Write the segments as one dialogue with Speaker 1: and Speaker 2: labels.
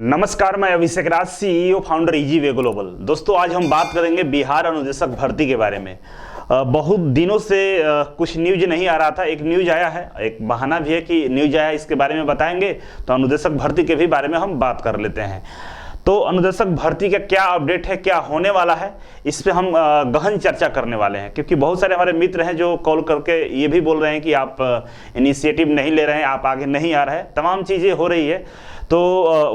Speaker 1: नमस्कार, मैं Abhishek Raj, CEO founder Easy Way Global. दोस्तों, आज हम बात करेंगे बिहार अनुदेशक भर्ती के बारे में। बहुत दिनों से कुछ न्यूज नहीं आ रहा था। एक न्यूज आया है, एक बहाना भी है कि न्यूज आया है, इसके बारे में बताएंगे। तो अनुदेशक भर्ती के भी बारे में हम बात कर लेते हैं। तो अनुदेशक भर्ती का क्या अपडेट है, क्या होने वाला है, इस पे हम गहन चर्चा करने वाले हैं। क्योंकि बहुत सारे हमारे मित्र हैं जो कॉल करके ये भी बोल रहे हैं कि आप इनिशिएटिव नहीं ले रहे हैं, आप आगे नहीं आ रहे हैं। तमाम चीज़ें हो रही है, तो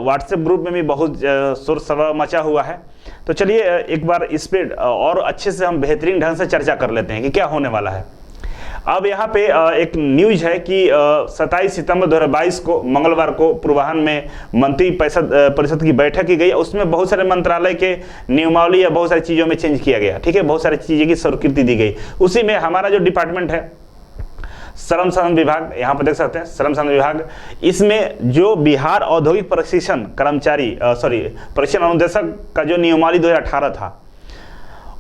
Speaker 1: व्हाट्सएप ग्रुप में भी बहुत शोर शराबा मचा हुआ है। तो चलिए एक बार इस पे और अच्छे से हम बेहतरीन ढंग से चर्चा कर लेते हैं कि क्या होने वाला है। अब यहाँ पे एक न्यूज है कि 27 सितंबर 2022 को मंगलवार को पूर्वाह्न में मंत्री परिषद की बैठक की गई। उसमें बहुत सारे मंत्रालय के नियमावली या बहुत सारी चीज़ों में चेंज किया गया। ठीक है, बहुत सारी चीज़ें की स्वीकृति दी गई। उसी में हमारा जो डिपार्टमेंट है श्रम संसाधन विभाग, यहाँ पर देख सकते हैं श्रम संसाधन विभाग, इसमें जो बिहार औद्योगिक प्रशिक्षण प्रशिक्षण अनुदेशक का जो नियमावली 2018 था,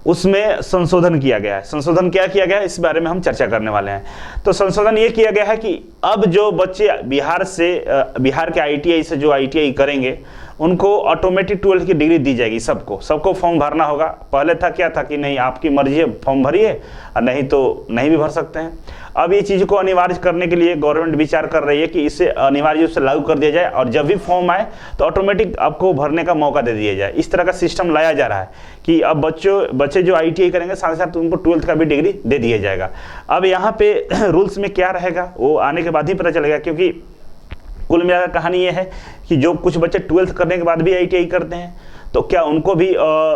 Speaker 1: उसमें संशोधन किया गया है। संशोधन क्या किया गया है, इस बारे में हम चर्चा करने वाले हैं। तो संशोधन ये किया गया है कि अब जो बच्चे बिहार के आईटीआई से जो आईटीआई करेंगे, उनको ऑटोमेटिक 12th की डिग्री दी जाएगी। सबको फॉर्म भरना होगा। पहले था क्या था कि नहीं, आपकी मर्जी है, फॉर्म भरिए, और नहीं तो नहीं भी भर सकते हैं। अब ये चीज़ को अनिवार्य करने के लिए गवर्नमेंट विचार कर रही है कि इसे अनिवार्य रूप से लागू कर दिया जाए, और जब भी फॉर्म आए तो ऑटोमेटिक आपको भरने का मौका दे दिया जाए। इस तरह का सिस्टम लाया जा रहा है कि अब बच्चे जो आईटीआई करेंगे, साथ साथ उनको 12th का भी डिग्री दे दिया जाएगा। अब यहाँ पे रूल्स में क्या रहेगा वो आने के बाद ही पता चलेगा। क्योंकि कुल मिलाकर कहानी ये है कि जो कुछ बच्चे 12th करने के बाद भी आईटीआई करते हैं, तो क्या उनको भी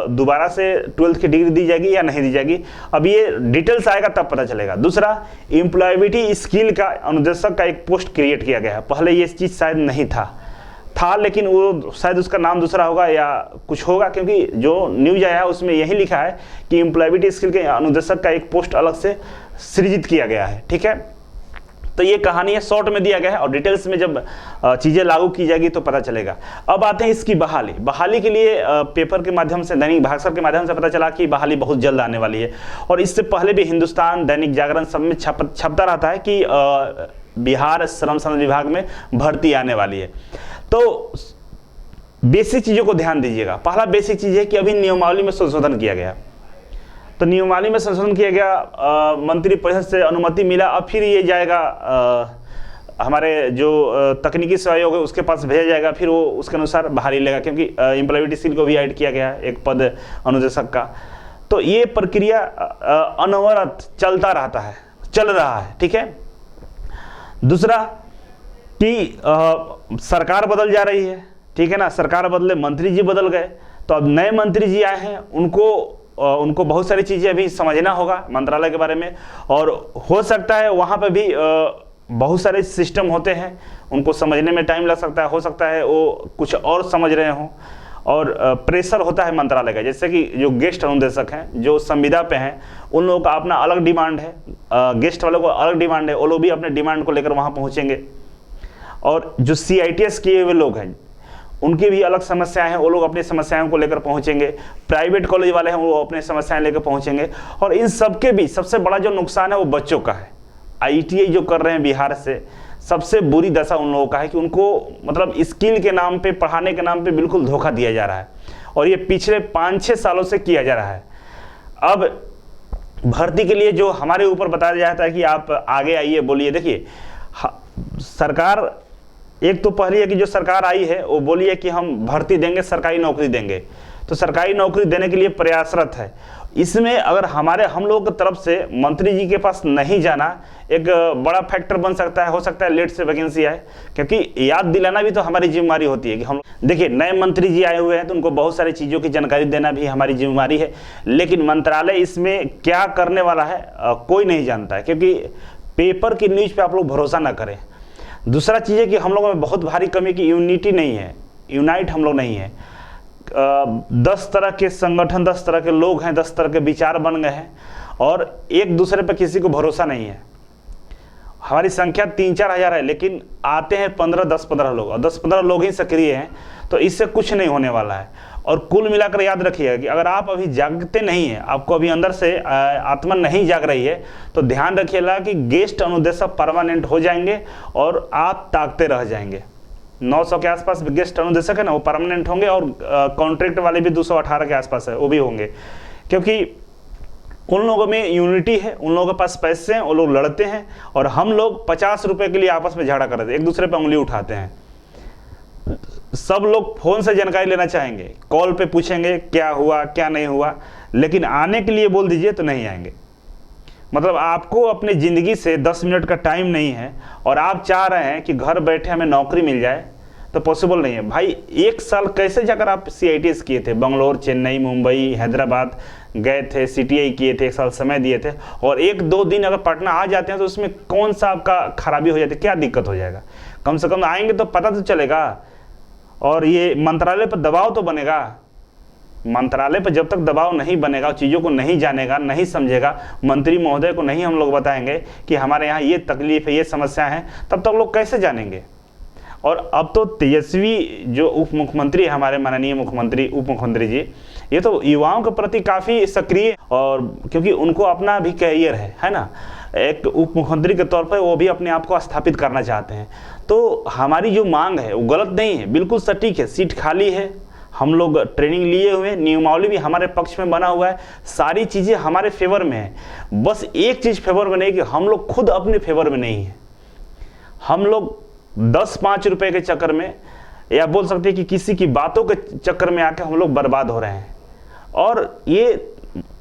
Speaker 1: दोबारा से 12th की डिग्री दी जाएगी या नहीं दी जाएगी, अब ये डिटेल्स आएगा तब पता चलेगा। दूसरा, एम्प्लॉयबिलिटी स्किल का अनुदेशक का एक पोस्ट क्रिएट किया गया है। पहले ये चीज़ शायद नहीं था, लेकिन वो शायद उसका नाम दूसरा होगा या कुछ होगा। क्योंकि जो न्यूज आया है उसमें यही लिखा है कि एम्प्लॉयबिलिटी स्किल के अनुदेशक का एक पोस्ट अलग से सृजित किया गया है। ठीक है, तो ये कहानी है, शॉर्ट में दिया गया है, और डिटेल्स में जब चीज़ें लागू की जाएगी तो पता चलेगा। अब आते हैं इसकी बहाली के लिए पेपर के माध्यम से, दैनिक भास्कर के माध्यम से पता चला कि बहाली बहुत जल्द आने वाली है। और इससे पहले भी हिंदुस्तान, दैनिक जागरण सब में छपता रहता है कि बिहार श्रम संसाधन विभाग में भर्ती आने वाली है। तो बेसिक चीज़ों को ध्यान दीजिएगा। पहला बेसिक चीज़ है कि अभी नियमावली में संशोधन किया गया। तो नियमावली में संशोधन किया गया, मंत्री परिषद से अनुमति मिला। अब फिर ये जाएगा हमारे जो तकनीकी सहयोग है उसके पास भेजा जाएगा, फिर वो उसके अनुसार बहाली लेगा। क्योंकि एम्प्लॉयबिलिटी स्किल को भी ऐड किया गया है, एक पद अनुदेशक का। तो ये प्रक्रिया अनवरत चल रहा है। ठीक है। दूसरा कि सरकार बदल जा रही है। ठीक है ना, सरकार बदले, मंत्री जी बदल गए, तो अब नए मंत्री जी आए हैं, उनको बहुत सारी चीज़ें अभी समझना होगा मंत्रालय के बारे में। और हो सकता है वहाँ पे भी बहुत सारे सिस्टम होते हैं, उनको समझने में टाइम लग सकता है। हो सकता है वो कुछ और समझ रहे हों, और प्रेशर होता है मंत्रालय का। जैसे कि जो गेस्ट अनुदेशक हैं, जो संविदा पे हैं, उन लोगों का अपना अलग डिमांड है, गेस्ट वालों को अलग डिमांड है, वो लोग भी अपने डिमांड को लेकर वहाँ पहुँचेंगे। और जो CITS किए हुए लोग हैं, उनकी भी अलग समस्याएं हैं, वो लोग अपनी समस्याओं को लेकर पहुंचेंगे। प्राइवेट कॉलेज वाले हैं, वो अपनी समस्याएं लेकर पहुंचेंगे। और इन सबके भी सबसे बड़ा जो नुकसान है वो बच्चों का है। ITI जो कर रहे हैं बिहार से, सबसे बुरी दशा उन लोगों का है कि उनको मतलब स्किल के नाम पे, पढ़ाने के नाम पे बिल्कुल धोखा दिया जा रहा है। और ये पिछले 5-6 सालों से किया जा रहा है। अब भर्ती के लिए जो हमारे ऊपर बताया जाता है कि आप आगे आइए, बोलिए। देखिए, सरकार एक तो पहली है कि जो सरकार आई है वो बोली है कि हम भर्ती देंगे, सरकारी नौकरी देंगे। तो सरकारी नौकरी देने के लिए प्रयासरत है। इसमें अगर हम लोगों की तरफ से मंत्री जी के पास नहीं जाना एक बड़ा फैक्टर बन सकता है। हो सकता है लेट से वैकेंसी आए, क्योंकि याद दिलाना भी तो हमारी जिम्मेवारी होती है कि हम, देखिए, नए मंत्री जी आए हुए हैं तो उनको बहुत सारी चीज़ों की जानकारी देना भी हमारी जिम्मेवारी है। लेकिन मंत्रालय इसमें क्या करने वाला है कोई नहीं जानता है। क्योंकि पेपर की न्यूज़ पर आप लोग भरोसा ना करें। दूसरा चीज़ है कि हम लोगों में बहुत भारी कमी की यूनिटी नहीं है, यूनाइट हम लोग नहीं है। 10 तरह के संगठन, 10 तरह के लोग हैं, 10 तरह के विचार बन गए हैं, और एक दूसरे पर किसी को भरोसा नहीं है। हमारी संख्या 3-4 हज़ार है, लेकिन आते हैं 10-15 लोग, और 10-15 लोग ही सक्रिय हैं। तो इससे कुछ नहीं होने वाला है। और कुल मिलाकर याद रखिएगा कि अगर आप अभी जागते नहीं हैं, आपको अभी अंदर से आत्मा नहीं जाग रही है, तो ध्यान रखिएगा कि गेस्ट अनुदेशक परमानेंट हो जाएंगे और आप ताकते रह जाएंगे। 900 के आसपास गेस्ट अनुदेशक है ना, वो परमानेंट होंगे, और कॉन्ट्रैक्ट वाले भी 218 के आसपास है, वो भी होंगे, क्योंकि उन लोगों में यूनिटी है, उन लोगों के पास पैसे हैं, वो लोग लड़ते हैं, और हम लोग 50 रुपए के लिए आपस में झगड़ा करते हैं, एक दूसरे पे उंगली उठाते हैं। सब लोग फोन से जानकारी लेना चाहेंगे, कॉल पे पूछेंगे क्या हुआ क्या नहीं हुआ, लेकिन आने के लिए बोल दीजिए तो नहीं आएंगे। मतलब आपको अपनी ज़िंदगी से 10 मिनट का टाइम नहीं है और आप चाह रहे हैं कि घर बैठे हमें नौकरी मिल जाए, तो पॉसिबल नहीं है भाई। 1 साल कैसे जाकर आप CITS किए थे, बंगलोर, चेन्नई, मुंबई, हैदराबाद गए थे, CTI किए थे, 1 साल समय दिए थे, और 1-2 दिन अगर पटना आ जाते हैं तो उसमें कौन सा आपका खराबी हो जाती है, क्या दिक्कत हो जाएगा? कम से कम आएंगे तो पता तो चलेगा। और ये मंत्रालय पर दबाव तो बनेगा, मंत्रालय पर जब तक दबाव नहीं बनेगा, चीज़ों को नहीं जानेगा, नहीं समझेगा, मंत्री महोदय को नहीं हम लोग बताएंगे कि हमारे यहाँ ये तकलीफ है, ये समस्या है, तब तक लोग कैसे जानेंगे? और अब तो तेजस्वी जो उप मुख्यमंत्री है, हमारे माननीय मुख्यमंत्री, उप मुख्यमंत्री जी, ये तो युवाओं के प्रति काफ़ी सक्रिय, और क्योंकि उनको अपना भी कैरियर है ना, एक उप मुख्यमंत्री के तौर पर वो भी अपने आप को स्थापित करना चाहते हैं। तो हमारी जो मांग है वो गलत नहीं है, बिल्कुल सटीक है, सीट खाली है, हम लोग ट्रेनिंग लिए हुए हैं, नियमावली भी हमारे पक्ष में बना हुआ है, सारी चीज़ें हमारे फेवर में है। बस एक चीज़ फेवर में नहीं कि हम लोग खुद अपने फेवर में नहीं है। हम लोग 10-5 रुपए के चक्कर में, या बोल सकते हैं कि किसी की बातों के चक्कर में आकर हम लोग बर्बाद हो रहे हैं। और ये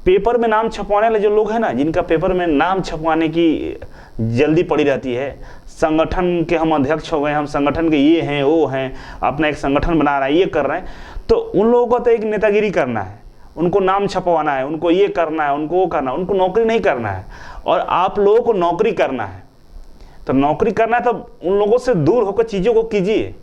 Speaker 1: पेपर में नाम छपवाने वाले जो लोग हैं ना, जिनका पेपर में नाम छपवाने की जल्दी पड़ी रहती है, संगठन के हम अध्यक्ष हो गए, हम संगठन के ये हैं वो हैं, अपना एक संगठन बना रहा है, ये कर रहे हैं, तो उन लोगों को तो एक नेतागिरी करना है, उनको नाम छपवाना है, उनको ये करना है, उनको वो करना है, उनको नौकरी नहीं करना है। और आप लोगों को नौकरी करना है, तो नौकरी करना है तो उन लोगों से दूर होकर चीज़ों को कीजिए,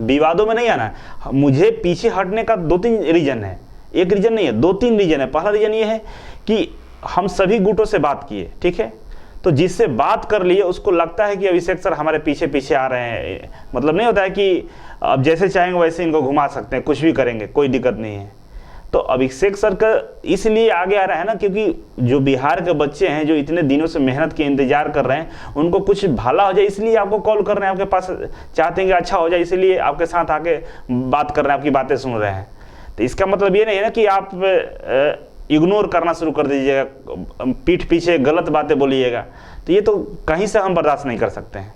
Speaker 1: विवादों में नहीं आना है। मुझे पीछे हटने का 2-3 रीज़न है, एक रीज़न नहीं है, 2-3 रीज़न है। पहला रीज़न ये है कि हम सभी गुटों से बात किए, ठीक है, तो जिससे बात कर लिए उसको लगता है कि अभिषेक सर हमारे पीछे पीछे आ रहे हैं, मतलब नहीं होता है कि अब जैसे चाहेंगे वैसे इनको घुमा सकते हैं, कुछ भी करेंगे, कोई दिक्कत नहीं है। तो अभिषेक सर का इसलिए आगे आ रहा है ना, क्योंकि जो बिहार के बच्चे हैं, जो इतने दिनों से मेहनत के इंतजार कर रहे हैं, उनको कुछ भला हो जाए, इसलिए आपको कॉल कर रहे हैं, आपके पास चाहते हैं कि अच्छा हो जाए, इसलिए आपके साथ आके बात कर रहे हैं, आपकी बातें सुन रहे हैं। तो इसका मतलब ये नहीं है ना कि आप इग्नोर करना शुरू कर दीजिएगा, पीठ पीछे गलत बातें बोलिएगा, तो ये तो कहीं से हम बर्दाश्त नहीं कर सकते हैं,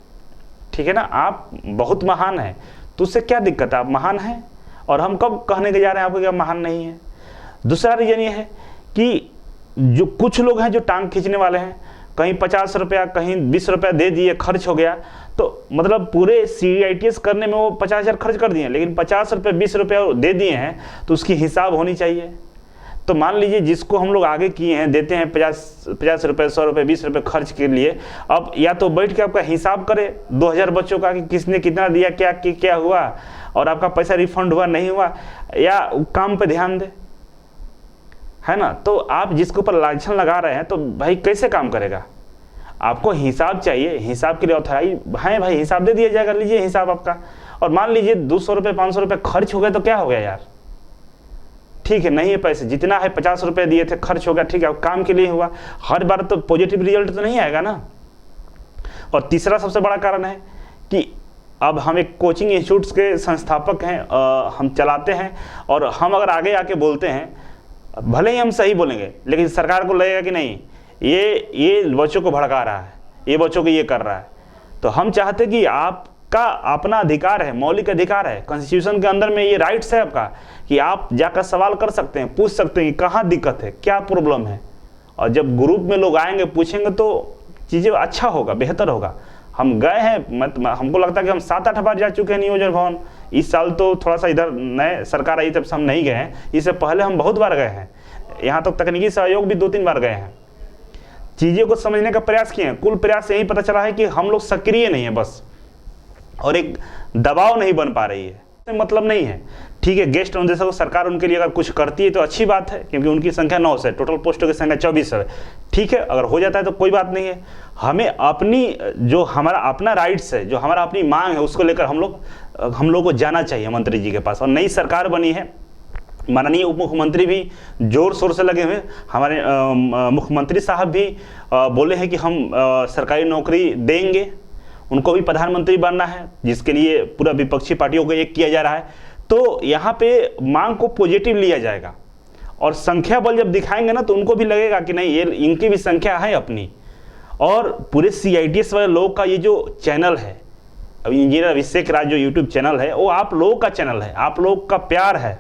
Speaker 1: ठीक है ना। आप बहुत महान हैं, तो उससे क्या दिक्कत है, आप महान हैं, और हम कब कहने के जा रहे हैं आपको कि आप महान नहीं है। दूसरा रीजन ये है कि जो कुछ लोग हैं जो टांग खींचने वाले हैं, कहीं 50 रुपया कहीं 20 रुपया दे दिए, खर्च हो गया, तो मतलब पूरे CITS करने में वो 50,000 खर्च कर दिए, लेकिन 50 रुपये 20 रुपया दे दिए हैं, तो उसकी हिसाब होनी चाहिए। तो मान लीजिए जिसको हम लोग आगे किए हैं, देते हैं 50 रुपये, 100 रुपये, 20 रुपये खर्च के लिए, अब या तो बैठ के आपका हिसाब करे 2000 बच्चों का कि किसने कितना दिया, क्या हुआ, और आपका पैसा रिफंड हुआ नहीं हुआ, या काम पे ध्यान दे, है ना। तो आप जिसके ऊपर लांछन लगा रहे हैं, तो भाई कैसे काम करेगा? आपको हिसाब चाहिए, हिसाब के लिए ऑथराइज है भाई, हिसाब दे दिया जाएगा, लीजिए हिसाब आपका। और मान लीजिए 200 रुपये 500 रुपये खर्च हो गए, तो क्या हो गया यार, ठीक है, नहीं है पैसे, जितना है 50 रुपये दिए थे, खर्च हो गया, ठीक है, काम के लिए हुआ, हर बार तो पॉजिटिव रिजल्ट तो नहीं आएगा ना। और तीसरा सबसे बड़ा कारण है कि अब हम एक कोचिंग इंस्टीट्यूट्स के संस्थापक हैं, हम चलाते हैं, और हम अगर आगे आके बोलते हैं, भले ही हम सही बोलेंगे, लेकिन सरकार को लगेगा कि नहीं ये बच्चों को भड़का रहा है, ये बच्चों को ये कर रहा है। तो हम चाहते कि आपका अपना अधिकार है, मौलिक अधिकार है, कॉन्स्टिट्यूशन के अंदर में ये राइट्स है आपका, कि आप जाकर सवाल कर सकते हैं, पूछ सकते हैं कि कहाँ दिक्कत है, क्या प्रॉब्लम है। और जब ग्रुप में लोग आएंगे पूछेंगे तो चीज़ें अच्छा होगा, बेहतर होगा। हम गए हैं, हमको लगता है कि हम 7-8 बार जा चुके हैं नियोजन भवन। इस साल तो थोड़ा सा इधर नए सरकार आई तब से हम नहीं गए हैं, इससे पहले हम बहुत बार गए हैं, यहाँ तक तकनीकी सहयोग भी 2-3 बार गए हैं, चीज़ों को समझने का प्रयास किए हैं। कुल प्रयास यही पता चला है कि हम लोग सक्रिय नहीं है बस, और एक दबाव नहीं बन पा रही है, मतलब नहीं है। ठीक है, गेस्ट अनुदेशक सरकार उनके लिए अगर कुछ करती है तो अच्छी बात है, क्योंकि उनकी संख्या 9 है, टोटल पोस्टों की संख्या 24 है, ठीक है, अगर हो जाता है तो कोई बात नहीं है। हमें अपनी जो हमारा अपना राइट्स है, जो हमारा अपनी मांग है, उसको लेकर हम लोग को जाना चाहिए मंत्री जी के पास। और नई सरकार बनी है, माननीय उप मुख्यमंत्री भी जोर शोर से लगे हुए, हमारे मुख्यमंत्री साहब भी बोले हैं कि हम सरकारी नौकरी देंगे। उनको भी प्रधानमंत्री बनना है, जिसके लिए पूरा विपक्षी पार्टियों को एक किया जा रहा है। तो यहाँ पे मांग को पॉजिटिव लिया जाएगा और संख्या बल जब दिखाएंगे ना तो उनको भी लगेगा कि नहीं, ये इनकी भी संख्या है अपनी। और पूरे CITS वाले लोग का ये जो चैनल है, अभी इंजीनियर अभिषेक राज जो यूट्यूब चैनल है, वो आप लोगों का चैनल है, आप लोग का प्यार है।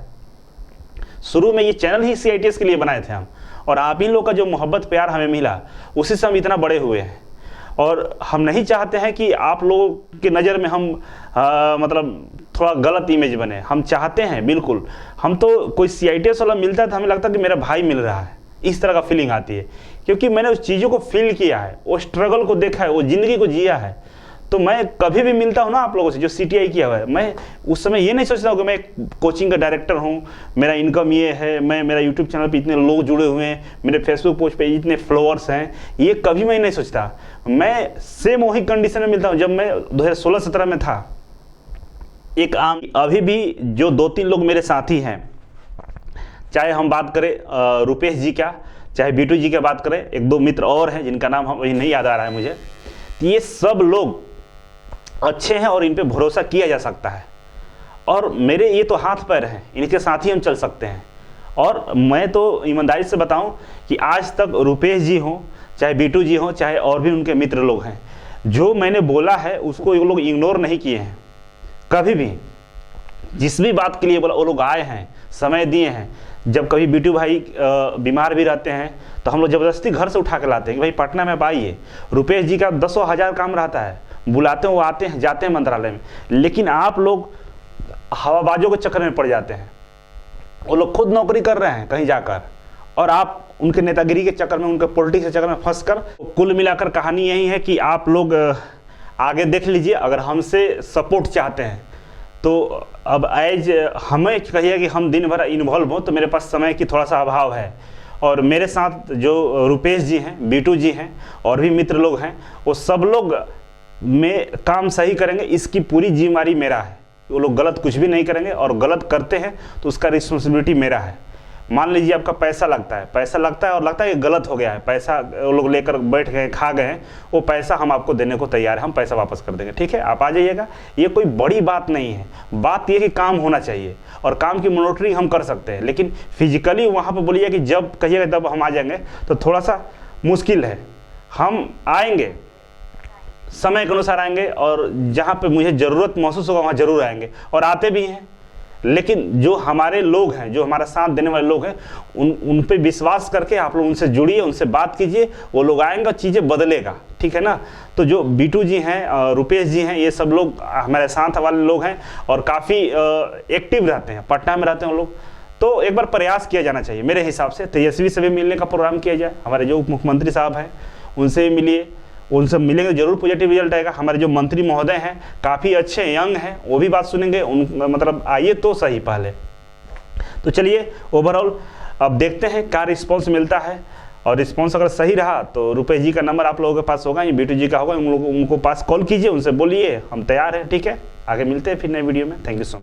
Speaker 1: शुरू में ये चैनल ही CITS के लिए बनाए थे हम, और आप ही लोग का जो मोहब्बत प्यार हमें मिला, उसी से हम इतना बड़े हुए हैं। और हम नहीं चाहते हैं कि आप लोगों की नज़र में हम मतलब थोड़ा गलत इमेज बने। हम चाहते हैं बिल्कुल, हम तो कोई CITS वाला मिलता है तो हमें लगता है कि मेरा भाई मिल रहा है, इस तरह का फीलिंग आती है, क्योंकि मैंने उस चीज़ों को फील किया है, वो स्ट्रगल को देखा है, वो ज़िंदगी को जिया है। तो मैं कभी भी मिलता हूँ ना आप लोगों से जो CTI किया हुआ है, मैं उस समय ये नहीं सोचता हूँ कि मैं कोचिंग का डायरेक्टर हूँ, मेरा इनकम ये है, मेरा यूट्यूब चैनल पे इतने लोग जुड़े हुए हैं, मेरे फेसबुक पोस्ट पे इतने फॉलोअर्स हैं, ये कभी मैं नहीं सोचता। मैं सेम वही कंडीशन में मिलता हूँ जब मैं 2016-17 में था। एक आम अभी भी जो 2-3 लोग मेरे साथी हैं, चाहे हम बात करें रुपेश जी का, चाहे बीटू जी की बात करें, 1-2 मित्र और हैं जिनका नाम हम नहीं याद आ रहा है मुझे, ये सब लोग अच्छे हैं और इन पे भरोसा किया जा सकता है। और मेरे ये तो हाथ पैर हैं, इनके साथ ही हम चल सकते हैं। और मैं तो ईमानदारी से बताऊं कि आज तक रुपेश जी हों, चाहे बीटू जी हों, चाहे और भी उनके मित्र लोग हैं, जो मैंने बोला है उसको ये लोग इग्नोर नहीं किए हैं कभी भी। जिस भी बात के लिए बोला वो लोग आए हैं, समय दिए हैं। जब कभी बीटू भाई बीमार भी रहते हैं तो हम लोग ज़बरदस्ती घर से उठा के लाते हैं कि भाई पटना में आप आइए। रुपेश जी का 10,000 काम रहता है, बुलाते हैं, वो आते हैं, जाते हैं मंत्रालय में। लेकिन आप लोग हवाबाजों के चक्कर में पड़ जाते हैं। वो लोग खुद नौकरी कर रहे हैं कहीं जाकर, और आप उनके नेतागिरी के चक्कर में, उनके पॉलिटिक्स के चक्कर में फंस कर। कुल मिलाकर कहानी यही है कि आप लोग आगे देख लीजिए। अगर हमसे सपोर्ट चाहते हैं तो अब एज हमें कहिए कि हम दिन भर इन्वॉल्व हों, तो मेरे पास समय की थोड़ा सा अभाव है। और मेरे साथ जो रुपेश जी हैं, बीटू जी हैं, और भी मित्र लोग हैं, वो सब लोग में काम सही करेंगे, इसकी पूरी जिम्मेदारी मेरा है। वो लोग गलत कुछ भी नहीं करेंगे, और गलत करते हैं तो उसका रिस्पॉन्सिबिलिटी मेरा है। मान लीजिए आपका पैसा लगता है और लगता है कि गलत हो गया है, पैसा वो लोग लेकर बैठ गए, खा गए हैं, वो पैसा हम आपको देने को तैयार है, हम पैसा वापस कर देंगे, ठीक है, आप आ जाइएगा। ये कोई बड़ी बात नहीं है। बात ये कि काम होना चाहिए, और काम की मॉनिटरिंग हम कर सकते हैं। लेकिन फिजिकली वहाँ पर बोलिए कि जब कहिएगा तब हम आ जाएंगे, तो थोड़ा सा मुश्किल है। हम आएंगे, समय के अनुसार आएंगे, और जहाँ पे मुझे ज़रूरत महसूस होगा वहाँ ज़रूर आएंगे, और आते भी हैं। लेकिन जो हमारे लोग हैं, जो हमारा साथ देने वाले लोग हैं, उन पे विश्वास करके आप लोग उनसे जुड़िए, उनसे बात कीजिए, वो लोग आएंगे, चीज़ें बदलेगा, ठीक है ना। तो जो बीटू जी हैं, रुपेश जी हैं, ये सब लोग हमारे साथ वाले लोग हैं, और काफ़ी एक्टिव रहते हैं, पटना में रहते हैं वो लोग। तो एक बार प्रयास किया जाना चाहिए मेरे हिसाब से। तेजस्वी से भी मिलने का प्रोग्राम किया जाए, हमारे जो उप मुख्यमंत्री साहब हैं उनसे भी मिलिए, उनसे मिलेंगे, जरूर पॉजिटिव रिजल्ट आएगा। हमारे जो मंत्री महोदय हैं काफ़ी अच्छे, यंग हैं, वो भी बात सुनेंगे, उन मतलब आइए तो सही पहले। तो चलिए ओवरऑल अब देखते हैं क्या रिस्पॉन्स मिलता है, और रिस्पॉन्स अगर सही रहा तो रुपेश जी का नंबर आप लोगों के पास होगा, या बीटू जी का होगा, उनको पास कॉल कीजिए, उनसे बोलिए हम तैयार हैं, ठीक है। आगे मिलते हैं फिर नए वीडियो में। Thank you so much.